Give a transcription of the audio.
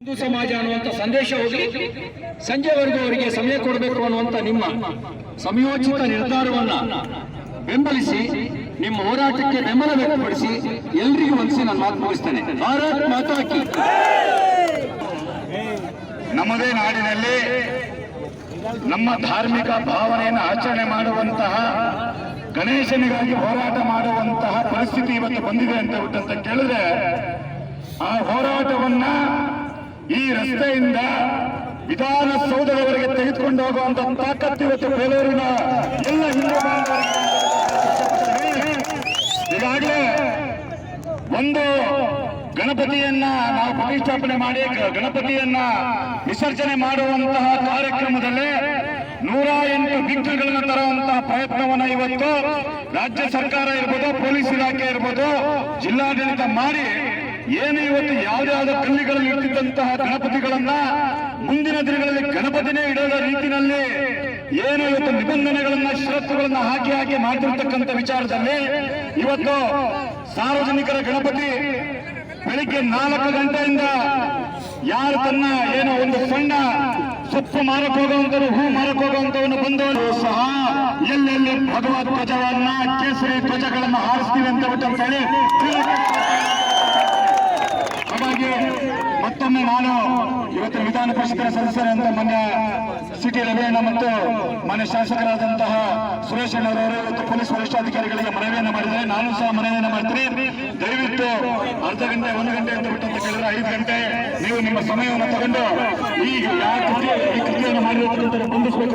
ಹಿಂದೂ ಸಮಾಜ ಅನ್ನುವಂಥ ಸಂದೇಶ ಹೋಗಿ ಸಂಜೆವರೆಗೂ ಅವರಿಗೆ ಸಮಯ ಕೊಡಬೇಕು ಅನ್ನುವಂಥ ನಿಮ್ಮ ಸಮಯೋಚಿತ ನಿರ್ಧಾರವನ್ನ ಬೆಂಬಲಿಸಿ ನಿಮ್ಮ ಹೋರಾಟಕ್ಕೆ ಬೆಂಬಲ ವ್ಯಕ್ತಪಡಿಸಿ ಎಲ್ರಿಗೂ ವಂದಿಸಿ ನಾನು ಮಾತು ಮುಗಿಸ್ತೇನೆ. ಭಾರತ್ ಮಾತಾ ಕಿ. ನಮ್ಮದೇ ನಾಡಿನಲ್ಲಿ ನಮ್ಮ ಧಾರ್ಮಿಕ ಭಾವನೆಯನ್ನು ಆಚರಣೆ ಮಾಡುವಂತಹ ಗಣೇಶನಿಗಾಗಿ ಹೋರಾಟ ಮಾಡುವಂತಹ ಪರಿಸ್ಥಿತಿ ಇವತ್ತು ಬಂದಿದೆ ಅಂತ ಕೇಳಿದ್ರೆ ಆ ಹೋರಾಟವನ್ನ ಈ ರಸ್ತೆಯಿಂದ ವಿಧಾನಸೌಧದವರೆಗೆ ತೆಗೆದುಕೊಂಡು ಹೋಗುವಂತ ತಾಕತ್ತು ಇವತ್ತು ಬೇಲೂರಿನ ಎಲ್ಲ ಹಿಂದೂ ಈಗಾಗಲೇ ಒಂದು ಗಣಪತಿಯನ್ನ ನಾವು ಪ್ರತಿಷ್ಠಾಪನೆ ಮಾಡಿ ಗಣಪತಿಯನ್ನ ವಿಸರ್ಜನೆ ಮಾಡುವಂತಹ ಕಾರ್ಯಕ್ರಮದಲ್ಲಿ 108 ವಿಘ್ನಗಳನ್ನು ತರುವಂತಹ ಪ್ರಯತ್ನವನ್ನ ಇವತ್ತು ರಾಜ್ಯ ಸರ್ಕಾರ ಇರ್ಬೋದು, ಪೊಲೀಸ್ ಇಲಾಖೆ ಇರ್ಬೋದು, ಜಿಲ್ಲಾಡಳಿತ ಮಾಡಿ ಏನು ಇವತ್ತು ಯಾವುದೇ ಕಲ್ಲಿಗಳಲ್ಲಿ ಇರ್ತಿದ್ದಂತಹ ಗಣಪತಿಗಳನ್ನ ಮುಂದಿನ ದಿನಗಳಲ್ಲಿ ಗಣಪತಿನೇ ಇಡೋದ ರೀತಿಯಲ್ಲಿ ಏನು ಇವತ್ತು ನಿಬಂಧನೆಗಳನ್ನ ಷರತ್ತುಗಳನ್ನ ಹಾಕಿ ಮಾಡಿರ್ತಕ್ಕಂಥ ವಿಚಾರದಲ್ಲಿ ಇವತ್ತು ಸಾರ್ವಜನಿಕರ ಗಣಪತಿ ಬೆಳಿಗ್ಗೆ 4 ಗಂಟೆಯಿಂದ ಯಾರು ತನ್ನ ಏನೋ ಒಂದು ಸಣ್ಣ ಸೊಪ್ಪು ಮಾರಕ್ ಹೋಗುವಂತರು, ಹೂ ಮಾರಕ್ ಹೋಗುವಂತವನು ಬಂದವರು ಸಹ ಎಲ್ಲೆಲ್ಲಿ ಭಗವತ್ ಧ್ವಜವನ್ನ, ಕೇಸರಿ ಧ್ವಜಗಳನ್ನ ಹಾರಿಸ್ತೀವಿ ಅಂತ ಹೇಳಿ ಹಾಗಾಗಿ ಮತ್ತೊಮ್ಮೆ ನಾನು ಇವತ್ತು ವಿಧಾನ ಪರಿಷತ್ತಿನ ಸದಸ್ಯರಂತ ಮಾನ್ಯ ಸಿಟಿ ರವಿಯಣ್ಣ ಮತ್ತು ಮಾನ್ಯ ಶಾಸಕರಾದಂತಹ ಸುರೇಶ್ ಅಣ್ಣರವರು ಇವತ್ತು ಪೊಲೀಸ್ ವರಿಷ್ಠಾಧಿಕಾರಿಗಳಿಗೆ ಮನವಿಯನ್ನು ಮಾಡಿದರೆ ನಾನು ಸಹ ಮನವಿಯನ್ನು ಮಾಡ್ತೀನಿ. ದಯವಿಟ್ಟು ಅರ್ಧ ಗಂಟೆ 1 ಗಂಟೆ ಅಂತ ಕೇಳಿದ್ರೆ 5 ಗಂಟೆ ನೀವು ನಿಮ್ಮ ಸಮಯವನ್ನು ತಗೊಂಡು ಈ ಕೃತಿಯನ್ನು ಮಾಡಿರುವಂತಹ ಬಂಧಿಸಬೇಕು.